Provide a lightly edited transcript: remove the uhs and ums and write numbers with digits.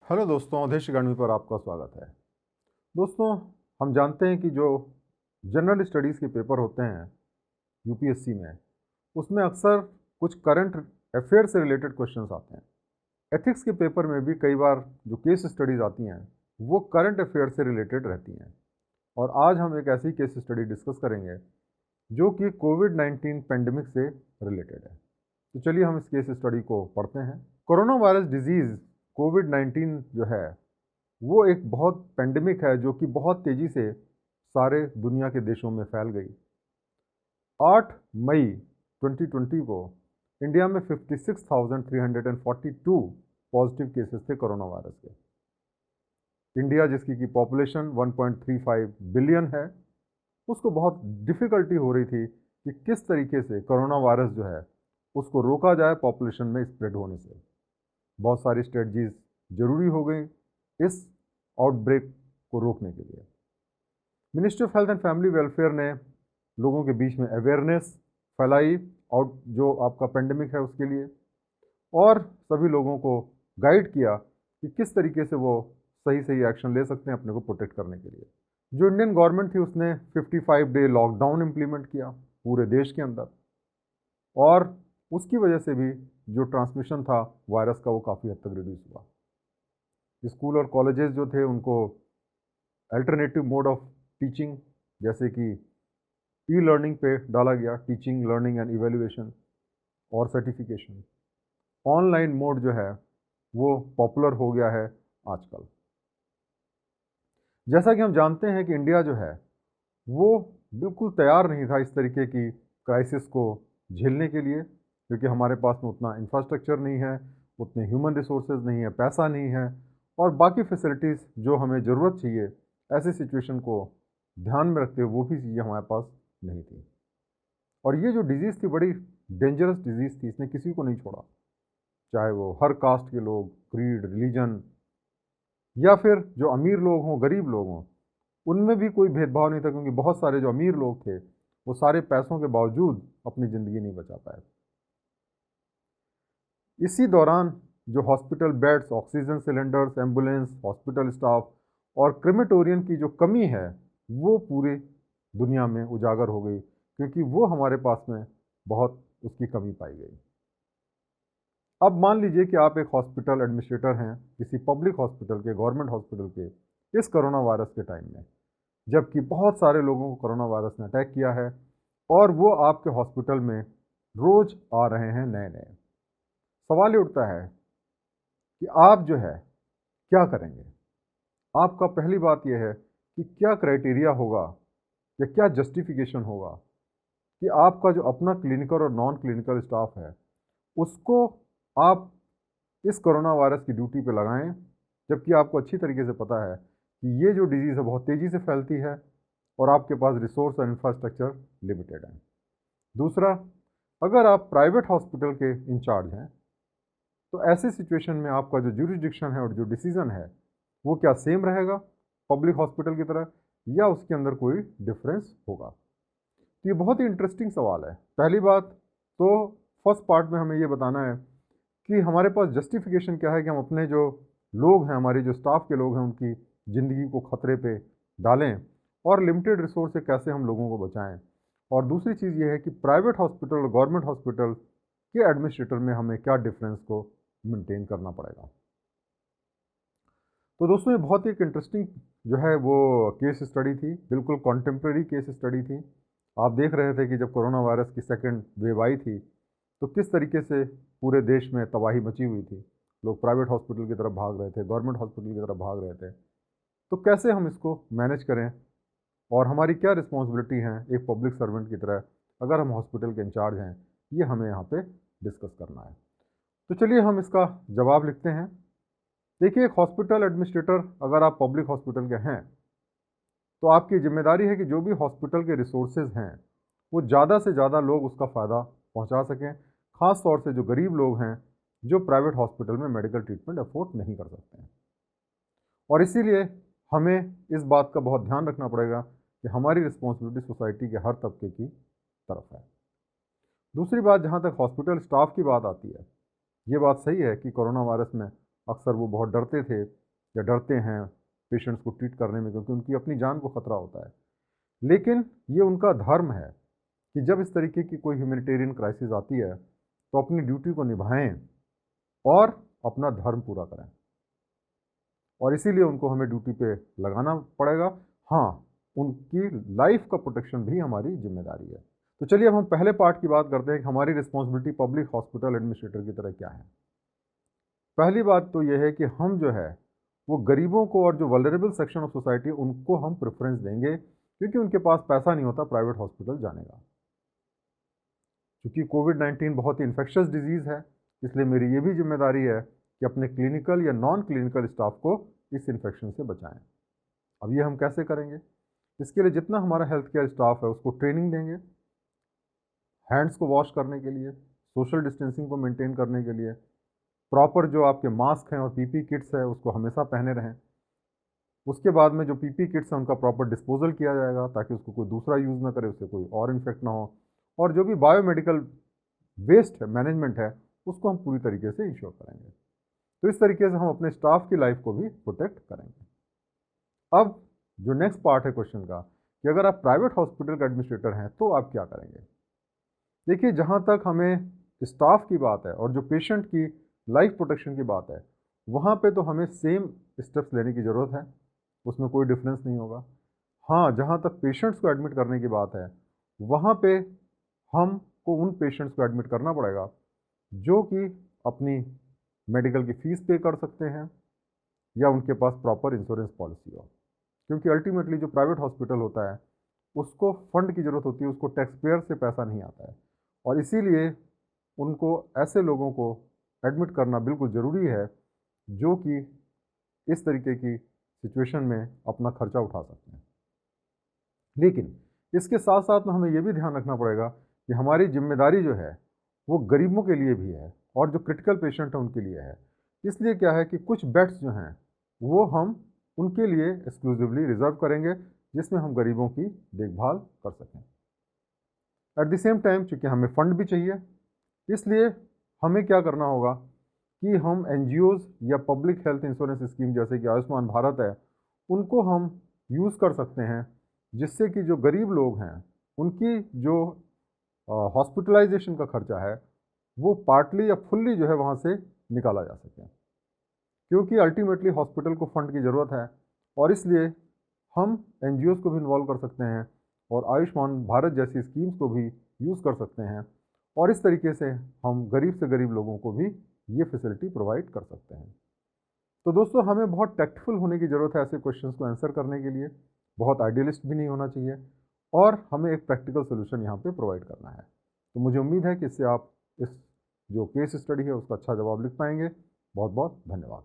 Hello दोस्तों, Awadhesh academy पर आपका स्वागत है। दोस्तों, हम जानते हैं कि जो जनरल स्टडीज़ के पेपर होते हैं यूपीएससी में, उसमें अक्सर कुछ करंट अफेयर से रिलेटेड क्वेश्चंस आते हैं। एथिक्स के पेपर में भी कई बार जो केस स्टडीज़ आती हैं वो करंट अफेयर से रिलेटेड रहती हैं। और आज हम एक ऐसी केस स्टडी डिस्कस करेंगे जो कि कोविड-19 पेंडेमिक से रिलेटेड है। तो चलिए हम इस केस स्टडी को पढ़ते हैं। कोरोना वायरस डिजीज़ कोविड-19 जो है वो एक बहुत पेंडेमिक है जो कि बहुत तेज़ी से सारे दुनिया के देशों में फैल गई। 8 मई 2020 को इंडिया में 56,342 पॉजिटिव केसेस थे कोरोना वायरस के। इंडिया जिसकी की पॉपुलेशन 1.35 बिलियन है, उसको बहुत डिफ़िकल्टी हो रही थी कि किस तरीके से कोरोना वायरस जो है उसको रोका जाए पॉपुलेशन में स्प्रेड होने से। बहुत सारी स्ट्रेटजीज़ ज़रूरी हो गई इस आउटब्रेक को रोकने के लिए। Ministry of health and family welfare ने लोगों के बीच में अवेयरनेस फैलाई जो आपका पेंडेमिक है उसके लिए, और सभी लोगों को गाइड किया कि किस तरीके से वो सही सही एक्शन ले सकते हैं अपने को प्रोटेक्ट करने के लिए। जो इंडियन गवर्नमेंट थी उसने 55 डे लॉकडाउन इम्प्लीमेंट किया पूरे देश के अंदर, और उसकी वजह से भी जो ट्रांसमिशन था वायरस का वो काफ़ी हद तक रिड्यूस हुआ। स्कूल और कॉलेजेस जो थे उनको अल्टरनेटिव मोड ऑफ टीचिंग जैसे कि ई लर्निंग पे डाला गया, टीचिंग, लर्निंग एंड इवैल्यूएशन और सर्टिफिकेशन। ऑनलाइन मोड जो है वो पॉपुलर हो गया है आजकल। जैसा कि हम जानते हैं कि इंडिया जो है वो बिल्कुल तैयार नहीं था इस तरीके की क्राइसिस को झेलने के लिए, क्योंकि हमारे पास में उतना इंफ्रास्ट्रक्चर नहीं है, उतने ह्यूमन रिसोर्सेज नहीं है, पैसा नहीं है, और बाकी फैसिलिटीज़ जो हमें ज़रूरत चाहिए ऐसी सिचुएशन को ध्यान में रखते हुए वो भी चीज़ें हमारे पास नहीं थी। और ये जो डिज़ीज़ थी बड़ी डेंजरस डिज़ीज़ थी, इसने किसी को नहीं छोड़ा, चाहे वो हर कास्ट के लोग, क्रीड, रिलीजन, या फिर जो अमीर लोग हों, गरीब लोग हों, उनमें भी कोई भेदभाव नहीं था, क्योंकि बहुत सारे जो अमीर लोग थे वो सारे पैसों के बावजूद अपनी ज़िंदगी नहीं बचा पाए। इसी दौरान जो hospital beds, oxygen cylinders, ambulance, hospital staff और क्रेमेटोरियम की जो कमी है वो पूरी दुनिया में उजागर हो गई, क्योंकि वो हमारे पास में बहुत उसकी कमी पाई गई। अब मान लीजिए कि आप एक हॉस्पिटल एडमिनिस्ट्रेटर हैं किसी पब्लिक हॉस्पिटल के, गवर्नमेंट हॉस्पिटल के, इस कोरोना वायरस के टाइम में, जबकि बहुत सारे लोगों को कोरोना वायरस ने अटैक किया है और वो आपके हॉस्पिटल में रोज़ आ रहे हैं नए नए। सवाल ये उठता है कि आप जो है क्या करेंगे। आपका पहली बात यह है कि क्या क्राइटेरिया होगा या क्या जस्टिफिकेशन होगा कि आपका जो अपना क्लिनिकल और नॉन क्लिनिकल स्टाफ है उसको आप इस कोरोना वायरस की ड्यूटी पे लगाएं, जबकि आपको अच्छी तरीके से पता है कि ये जो डिजीज़ है बहुत तेज़ी से फैलती है और आपके पास रिसोर्स और इंफ्रास्ट्रक्चर लिमिटेड है। दूसरा, अगर आप प्राइवेट हॉस्पिटल के इंचार्ज हैं तो ऐसे सिचुएशन में आपका जो ज्यूरिसडिक्शन है और जो डिसीजन है वो क्या सेम रहेगा पब्लिक हॉस्पिटल की तरह, या उसके अंदर कोई डिफरेंस होगा। तो ये बहुत ही इंटरेस्टिंग सवाल है। पहली बात तो फर्स्ट पार्ट में हमें ये बताना है कि हमारे पास जस्टिफिकेशन क्या है कि हम अपने जो लोग हैं, हमारे जो स्टाफ के लोग हैं, उनकी ज़िंदगी को खतरे पे डालें और लिमिटेड रिसोर्स से कैसे हम लोगों को बचाएं। और दूसरी चीज़ ये है कि प्राइवेट हॉस्पिटल और गवर्नमेंट हॉस्पिटल के एडमिनिस्ट्रेटर में हमें क्या डिफरेंस को मेंटेन करना पड़ेगा। तो दोस्तों, ये बहुत ही एक इंटरेस्टिंग जो है वो केस स्टडी थी, बिल्कुल कॉन्टेम्प्रेरी केस स्टडी थी। आप देख रहे थे कि जब कोरोना वायरस की सेकेंड वेव आई थी तो किस तरीके से पूरे देश में तबाही मची हुई थी। लोग प्राइवेट हॉस्पिटल की तरफ भाग रहे थे, गवर्नमेंट हॉस्पिटल की तरफ भाग रहे थे। तो कैसे हम इसको मैनेज करें और हमारी क्या रिस्पॉन्सिबिलिटी है एक पब्लिक सर्वेंट की तरह, अगर हम हॉस्पिटल के इंचार्ज हैं, ये हमें यहाँ पे डिस्कस करना है। तो चलिए हम इसका जवाब लिखते हैं। देखिए, एक हॉस्पिटल एडमिनिस्ट्रेटर अगर आप पब्लिक हॉस्पिटल के हैं तो आपकी जिम्मेदारी है कि जो भी हॉस्पिटल के रिसोर्सेज हैं वो ज़्यादा से ज़्यादा लोग उसका फ़ायदा पहुंचा सकें, ख़ास तौर से जो गरीब लोग हैं जो प्राइवेट हॉस्पिटल में मेडिकल ट्रीटमेंट अफोर्ड नहीं कर सकते हैं। और इसीलिए हमें इस बात का बहुत ध्यान रखना पड़ेगा कि हमारी रिस्पॉन्सिबिलिटी सोसाइटी के हर तबके की तरफ है। दूसरी बात, जहाँ तक हॉस्पिटल स्टाफ की बात आती है, ये बात सही है कि कोरोना वायरस में अक्सर वो बहुत डरते थे या डरते हैं पेशेंट्स को ट्रीट करने में, क्योंकि उनकी अपनी जान को खतरा होता है। लेकिन ये उनका धर्म है कि जब इस तरीके की कोई ह्यूमैनिटेरियन क्राइसिस आती है तो अपनी ड्यूटी को निभाएं और अपना धर्म पूरा करें, और इसीलिए उनको हमें ड्यूटी पे लगाना पड़ेगा। हाँ, उनकी लाइफ का प्रोटेक्शन भी हमारी जिम्मेदारी है। तो चलिए अब हम पहले पार्ट की बात करते हैं कि हमारी रिस्पॉन्सिबिलिटी पब्लिक हॉस्पिटल एडमिनिस्ट्रेटर की तरह क्या है। पहली बात तो यह है कि हम जो है वो गरीबों को और जो वल्नरेबल सेक्शन ऑफ सोसाइटी उनको हम प्रेफरेंस देंगे, क्योंकि उनके पास पैसा नहीं होता प्राइवेट हॉस्पिटल जाने का। क्योंकि कोविड-19 बहुत ही इन्फेक्शियस डिजीज़ है, इसलिए मेरी ये भी जिम्मेदारी है कि अपने क्लिनिकल या नॉन क्लिनिकल स्टाफ को इस इन्फेक्शन से बचाएं। अब ये हम कैसे करेंगे? इसके लिए जितना हमारा हेल्थ केयर स्टाफ है उसको ट्रेनिंग देंगे, हैंड्स को वॉश करने के लिए, सोशल डिस्टेंसिंग को मेंटेन करने के लिए, प्रॉपर जो आपके मास्क हैं और पीपी किट्स है उसको हमेशा पहने रहें। उसके बाद में जो पीपी किट्स हैं उनका प्रॉपर डिस्पोजल किया जाएगा ताकि उसको कोई दूसरा यूज़ ना करे, उससे कोई और इन्फेक्ट ना हो। और जो भी बायोमेडिकल वेस्ट है, मैनेजमेंट है, उसको हम पूरी तरीके से इंश्योर करेंगे। तो इस तरीके से हम अपने स्टाफ की लाइफ को भी प्रोटेक्ट करेंगे। अब जो नेक्स्ट पार्ट है क्वेश्चन का कि अगर आप प्राइवेट हॉस्पिटल का एडमिनिस्ट्रेटर हैं तो आप क्या करेंगे। देखिए, जहाँ तक हमें स्टाफ की बात है और जो पेशेंट की लाइफ प्रोटेक्शन की बात है, वहाँ पे तो हमें सेम स्टेप्स लेने की ज़रूरत है, उसमें कोई डिफरेंस नहीं होगा। हाँ, जहाँ तक पेशेंट्स को एडमिट करने की बात है, वहाँ पे हमको उन पेशेंट्स को एडमिट करना पड़ेगा जो कि अपनी मेडिकल की फ़ीस पे कर सकते हैं या उनके पास प्रॉपर इंश्योरेंस पॉलिसी हो। क्योंकि अल्टीमेटली जो प्राइवेट हॉस्पिटल होता है उसको फंड की ज़रूरत होती है, उसको टैक्स पेयर से पैसा नहीं आता है, और इसीलिए उनको ऐसे लोगों को एडमिट करना बिल्कुल ज़रूरी है जो कि इस तरीके की सिचुएशन में अपना खर्चा उठा सकते हैं। लेकिन इसके साथ साथ में हमें ये भी ध्यान रखना पड़ेगा कि हमारी जिम्मेदारी जो है वो गरीबों के लिए भी है और जो क्रिटिकल पेशेंट हैं उनके लिए है। इसलिए क्या है कि कुछ बेड्स जो हैं वो हम उनके लिए एक्सक्लूसिवली रिजर्व करेंगे, जिसमें हम गरीबों की देखभाल कर सकें। एट द सेम टाइम चूँकि हमें फ़ंड भी चाहिए, इसलिए हमें क्या करना होगा कि हम एनजीओज़ या पब्लिक हेल्थ इंश्योरेंस स्कीम जैसे कि आयुष्मान भारत है, उनको हम यूज़ कर सकते हैं, जिससे कि जो गरीब लोग हैं उनकी जो हॉस्पिटलाइजेशन का खर्चा है वो पार्टली या फुल्ली जो है वहाँ से निकाला जा सके। क्योंकि अल्टीमेटली हॉस्पिटल को फंड की ज़रूरत है, और इसलिए हम एनजीओज़ को भी इन्वॉल्व कर सकते हैं और आयुष्मान भारत जैसी स्कीम्स को भी यूज़ कर सकते हैं, और इस तरीके से हम गरीब से गरीब लोगों को भी ये फैसिलिटी प्रोवाइड कर सकते हैं। तो दोस्तों, हमें बहुत टैक्टफुल होने की ज़रूरत है ऐसे क्वेश्चंस को आंसर करने के लिए, बहुत आइडियलिस्ट भी नहीं होना चाहिए, और हमें एक प्रैक्टिकल सोल्यूशन यहाँ पे प्रोवाइड करना है। तो मुझे उम्मीद है कि इससे आप इस जो केस स्टडी है उसका अच्छा जवाब लिख पाएंगे। बहुत बहुत धन्यवाद।